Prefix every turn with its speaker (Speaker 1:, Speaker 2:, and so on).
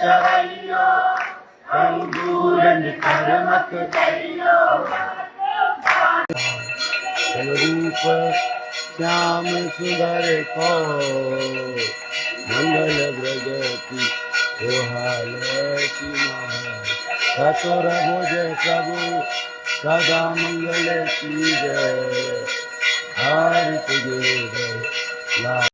Speaker 1: चरैयो कहीं दूर निकर मत जाइयो। रूप श्याम सुंदर को मंगल ब्रज की हाल की सतुर भुज प्रभु सदा मंगल की जय। हर तुझे